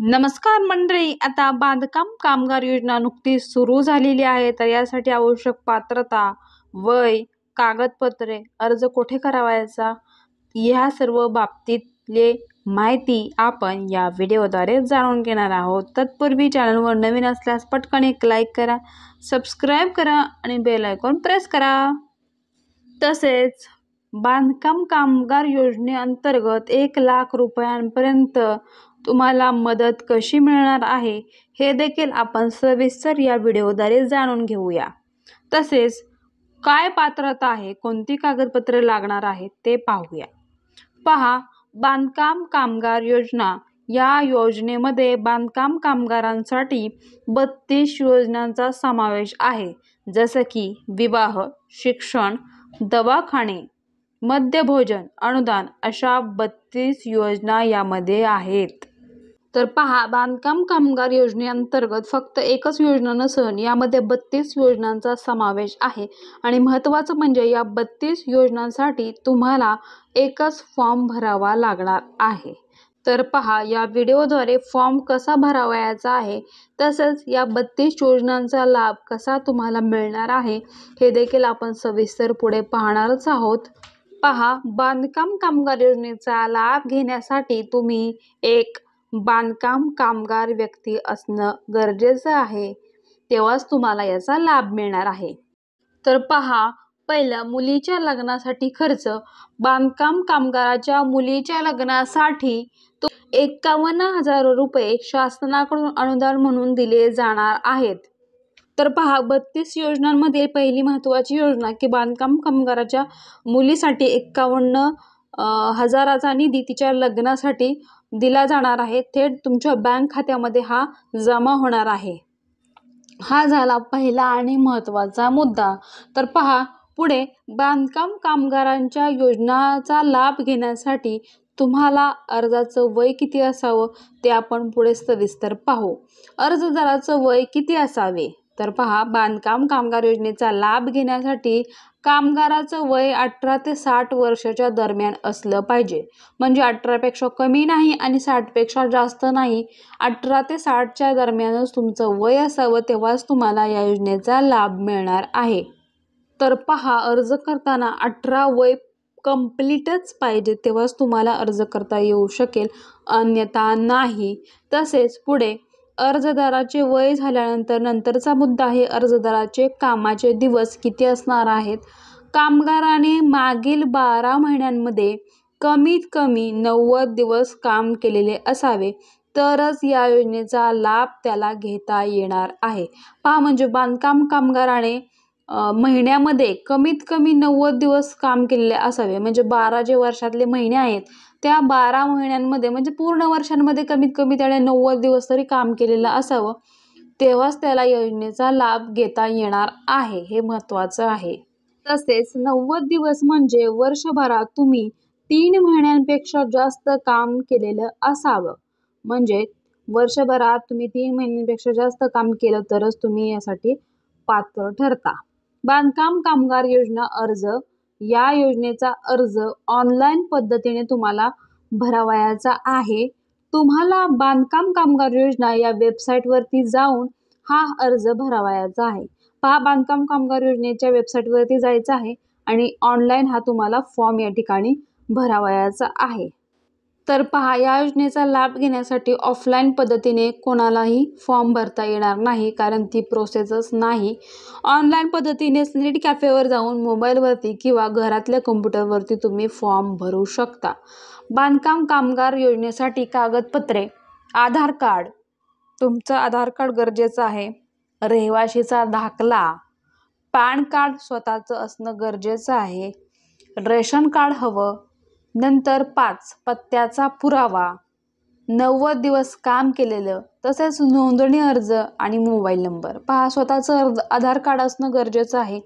नमस्कार मंडळी, आता बांधकाम कामगार योजना नुकतीच सुरू झालेली आहे. तर यासाठी आवश्यक पात्रता, वय, कागदपत्रे, अर्ज कुठे करावयाचा, ह्या सर्व बाबतीतले माहिती आपण या व्हिडिओद्वारे जाणून घेणार आहोत. तत्पूर्वी चॅनलवर नवीन असल्यास पटकन एक लाईक करा, सबस्क्राईब करा आणि बेल आयकॉन प्रेस करा. तसेच बांधकाम कामगार योजनेअंतर्गत 1,00,000 रुपयांपर्यंत तुम्हाला मदत कशी मिळणार आहे हे देखील आपण सविस्तर या व्हिडिओद्वारे जाणून घेऊया. तसेच काय पात्रता आहे, कोणती कागदपत्रे लागणार आहेत ते पाहूया. पहा, बांधकाम कामगार योजना. या योजनेमध्ये बांधकाम कामगारांसाठी 32 योजनांचा समावेश आहे, जसं की विवाह, शिक्षण, दवाखाने, मध्यभोजन, अनुदान अशा 32 योजना यामध्ये आहेत. तर पहा, बांधकाम कामगार योजनेअंतर्गत फक्त एकच योजना नसून यामध्ये 32 योजनांचा समावेश आहे. आणि महत्त्वाचं म्हणजे या 32 योजनांसाठी तुम्हाला एकच फॉर्म भरावा लागणार आहे. तर पहा, या व्हिडिओद्वारे फॉर्म कसा भरावयाचा आहे, तसंच या 32 योजनांचा लाभ कसा तुम्हाला मिळणार आहे हे देखील आपण सविस्तर पुढे पाहणारच आहोत. पहा, बांधकाम कामगार योजनेचा लाभ घेण्यासाठी तुम्ही एक बांधकाम कामगार व्यक्ती असणं गरजेचं आहे, तेव्हाच तुम्हाला याचा लाभ मिळणार आहे. तर पहा, पहिलं मुलीच्या लग्नासाठी खर्च. बांधकाम कामगाराच्या मुलीच्या लग्नासाठी 51,000 रुपये शासनाकडून अनुदान म्हणून दिले जाणार आहेत. तर पहा, 32 योजनांमध्ये पहिली महत्त्वाची योजना की बांधकाम कामगाराच्या मुलीसाठी 51,000चा निधी तिच्या लग्नासाठी दिला जाणार आहे. थेट तुमच्या बँक खात्यामध्ये हा जमा होणार आहे. हा झाला पहिला आणि महत्त्वाचा मुद्दा. तर पहा, पुढे बांधकाम कामगारांच्या योजनाचा लाभ घेण्यासाठी तुम्हाला अर्जाचं वय किती असावं ते आपण पुढे सविस्तर पाहू. अर्जदाराचं वय किती असावे? तर पहा, बांधकाम कामगार योजनेचा लाभ घेण्यासाठी कामगाराचं वय 18 ते 60 वर्षाच्या दरम्यान असलं पाहिजे. म्हणजे 18पेक्षा कमी नाही आणि 60पेक्षा जास्त नाही. 18 ते 60च्या दरम्यानच तुमचं वय असावं, तेव्हाच तुम्हाला या योजनेचा लाभ मिळणार आहे. तर पहा, अर्ज करताना 18 वय कंप्लीटच पाहिजे, तेव्हाच तुम्हाला अर्ज करता येऊ शकेल, अन्यथा नाही. तसेच पुढे अर्जदाराचे वय झाल्यानंतर नंतरचा मुद्दा आहे अर्जदाराचे कामाचे दिवस किती असणार आहेत. कामगाराने मागील 12 महिन्यांमध्ये कमीत कमी 90 दिवस काम केलेले असावे, तरच या योजनेचा लाभ त्याला घेता येणार आहे. पहा, म्हणजे बांधकाम कामगाराने महिन्यामध्ये कमीत कमी 90 दिवस काम केलेले असावे. म्हणजे 12 जे वर्षातले महिने आहेत त्या 12 महिन्यांमध्ये म्हणजे पूर्ण वर्षांमध्ये कमीत कमी त्याने 90 दिवस तरी काम केलेलं असावं, तेव्हाच त्याला योजनेचा लाभ घेता येणार आहे. हे महत्त्वाचं आहे. तसेच 90 दिवस म्हणजे वर्षभरात तुम्ही 3 महिन्यांपेक्षा जास्त काम केलेलं असावं. म्हणजे वर्षभरात तुम्ही 3 महिन्यांपेक्षा जास्त काम केलं तरच तुम्ही यासाठी पात्र ठरता. बांधकाम कामगार योजना अर्ज. या योजनेचा अर्ज ऑनलाईन पद्धतीने तुम्हाला भरावयाचा आहे. तुम्हाला बांधकाम कामगार योजना या वेबसाईटवरती जाऊन हा अर्ज भरावयाचा आहे. पहा, बांधकाम कामगार योजनेच्या वेबसाईटवरती जायचं आहे आणि ऑनलाईन हा तुम्हाला फॉर्म या ठिकाणी भरावयाचा आहे. तर पहा, या योजनेचा लाभ घेण्यासाठी ऑफलाईन पद्धतीने कोणालाही फॉर्म भरता येणार नाही, कारण ती प्रोसेसच नाही. ऑनलाईन पद्धतीने नीट कॅफेवर जाऊन मोबाईलवरती किंवा घरातल्या कम्प्युटरवरती तुम्ही फॉर्म भरू शकता. बांधकाम कामगार योजनेसाठी कागदपत्रे. आधार कार्ड. तुमचं आधार कार्ड गरजेचं आहे. रहिवाशीचा दाखला. पॅन कार्ड स्वतःचं असणं गरजेचं आहे. रेशन कार्ड हवं. नंतर 5 पत्त्याचा पुरावा. 90 दिवस काम केलेलं. तसेच नोंदणी अर्ज आणि मोबाईल नंबर. पहा, स्वतःचं आधार कार्ड असणं गरजेचं आहे.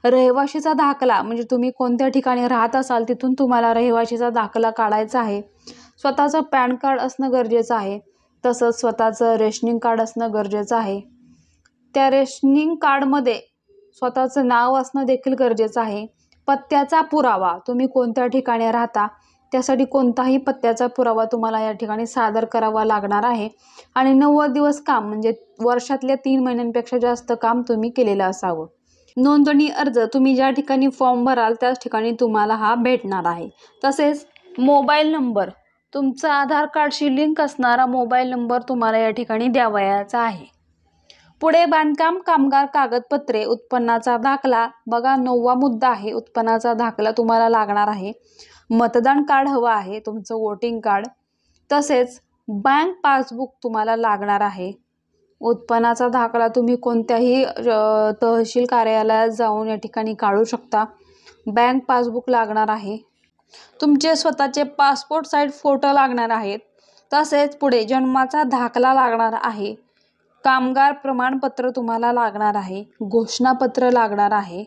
रहिवाशीचा दाखला म्हणजे तुम्ही कोणत्या ठिकाणी राहत असाल तिथून तुम्हाला रहिवाशीचा दाखला काढायचा आहे. स्वतःचं पॅन कार्ड असणं गरजेचं आहे. तसंच स्वतःचं रेशनिंग कार्ड असणं गरजेचं आहे. त्या रेशनिंग कार्डमध्ये स्वतःचं नाव असणं देखील गरजेचं आहे. पत्त्याचा पुरावा, तुम्ही कोणत्या ठिकाणी राहता त्यासाठी कोणताही पत्त्याचा पुरावा तुम्हाला या ठिकाणी सादर करावा लागणार आहे आणि 90 दिवस काम म्हणजे वर्षातल्या 3 महिन्यांपेक्षा जास्त काम तुम्ही केलेलं असावं. नोंदणी अर्ज तुम्ही ज्या ठिकाणी फॉर्म भराल त्याच ठिकाणी तुम्हाला हा भेटणार आहे. तसेच मोबाईल नंबर, तुमचा आधार कार्डशी लिंक असणारा मोबाईल नंबर तुम्हाला या ठिकाणी द्यावयाचा आहे. पुढे बांधकाम कामगार कागदपत्रे, उत्पन्नाचा दाखला. बघा 9वा मुद्दा आहे, उत्पन्नाचा दाखला तुम्हाला लागणार आहे. मतदान कार्ड हवं आहे, तुमचं वोटिंग कार्ड. तसेच बँक पासबुक तुम्हाला लागणार आहे. उत्पन्नाचा दाखला तुम्ही कोणत्याही तहसील कार्यालयात जाऊन या ठिकाणी काढू शकता. बँक पासबुक लागणार आहे. तुमचे स्वतःचे पासपोर्ट साईज फोटो लागणार आहेत. तसेच पुढे जन्माचा दाखला लागणार आहे. कामगार प्रमाणपत्र तुम्हाला लागणार आहे. घोषणापत्र लागणार आहे.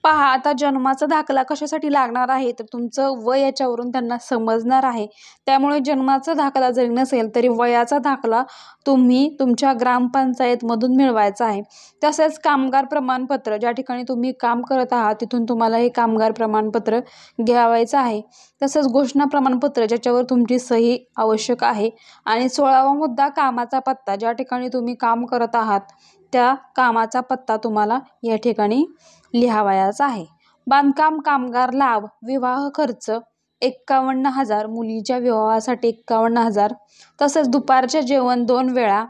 पहा, आता जन्माचा दाखला कशासाठी लागणार आहे तर तुमचं वय याच्यावरून त्यांना समजणार आहे. त्यामुळे जन्माचा दाखला जरी नसेल तरी वयाचा दाखला तुम्ही तुमच्या ग्रामपंचायतमधून मिळवायचा आहे. तसेच कामगार प्रमाणपत्र, ज्या ठिकाणी तुम्ही काम करत आहात तिथून तुम्हाला हे कामगार प्रमाणपत्र घ्यावायचं आहे. तसंच घोषणा प्रमाणपत्र, ज्याच्यावर तुमची सही आवश्यक आहे. आणि 16वा मुद्दा कामाचा पत्ता, ज्या ठिकाणी तुम्ही काम करत आहात त्या कामाचा पत्ता तुम्हाला या ठिकाणी लिहावयाचा आहे. बांधकाम कामगार लाभ, विवाह खर्च 51,000, मुलीच्या विवाहासाठी 51,000. तसेच दुपारचे जेवण 2 वेळा.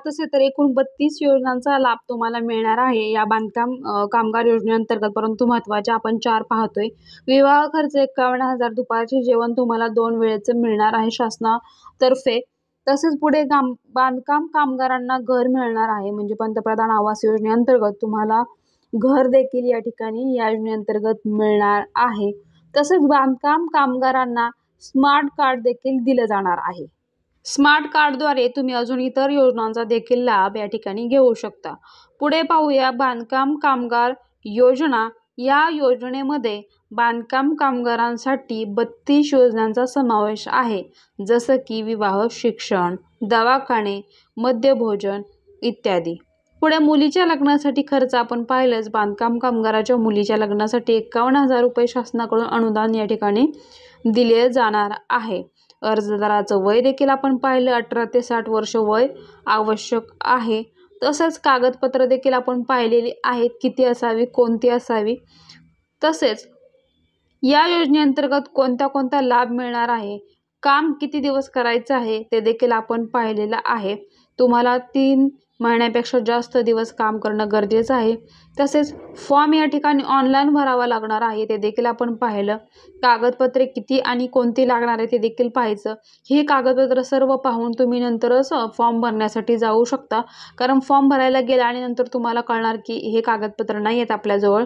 तसे तर एकूण 32 योजनांचा लाभ तुम्हाला मिळणार आहे या बांधकाम कामगार योजनेअंतर्गत, परंतु महत्त्वाचे आपण 4 पाहतोय. विवाह खर्च 51,000, दुपारचे जेवण तुम्हाला 2 वेळेचं मिळणार आहे शासनातर्फे. तसेच पुढे बांधकाम कामगारांना घर मिळणार आहे, म्हणजे पंतप्रधान आवास योजनेअंतर्गत तुम्हाला घर देखील या ठिकाणी या योजनेअंतर्गत मिळणार आहे. तसेच बांधकाम कामगारांना स्मार्ट कार्ड देखील दिलं जाणार आहे. स्मार्ट कार्डद्वारे तुम्ही अजून इतर योजनांचा देखील लाभ या ठिकाणी घेऊ शकता. पुढे पाहूया बांधकाम कामगार योजना. या योजनेमध्ये बांधकाम कामगारांसाठी 32 योजनांचा समावेश आहे, जसं की विवाह, शिक्षण, दवाखाने, मध्यभोजन इत्यादी. पुढे मुलीच्या लग्नासाठी खर्च आपण पाहिलंच. बांधकाम कामगाराच्या मुलीच्या लग्नासाठी 51,000 रुपये शासनाकडून अनुदान या ठिकाणी दिले जाणार आहे. अर्जदाराचं वय देखील आपण पाहिलं, 18 ते 60 वर्ष वय आवश्यक आहे. तसेच कागदपत्र देखील आपण पाहिलेली आहेत, किती असावी, कोणती असावी. तसेच या योजनेअंतर्गत कोणता कोणता लाभ मिळणार आहे, काम किती दिवस करायचं आहे ते देखील आपण पाहिलेलं आहे. तुम्हाला 3 महिन्यापेक्षा जास्त दिवस काम करणं गरजेचं आहे. तसेच फॉर्म या ठिकाणी ऑनलाईन भरावा लागणार आहे, ते देखील आपण पाहिलं. कागदपत्रे किती आणि कोणती लागणार आहे ते देखील पाहायचं. ही कागदपत्र सर्व पाहून तुम्ही नंतरच फॉर्म भरण्यासाठी जाऊ शकता. कारण फॉर्म भरायला गेला आणि नंतर तुम्हाला कळणार की हे कागदपत्र नाही आहेत आपल्याजवळ.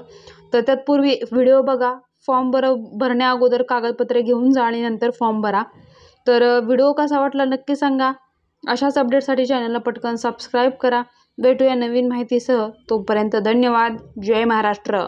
तर तत्पूर्वी व्हिडिओ बघा. फॉर्म भरण्या अगोदर कागदपत्रे घेऊन जा आणि नंतर फॉर्म भरा. तर व्हिडिओ कसा वाटला नक्की सांगा. अशाच अपडेटसाठी चॅनलला पटकन सबस्क्राईब करा. भेटूया नवीन माहितीसह. तोपर्यंत धन्यवाद. जय महाराष्ट्र.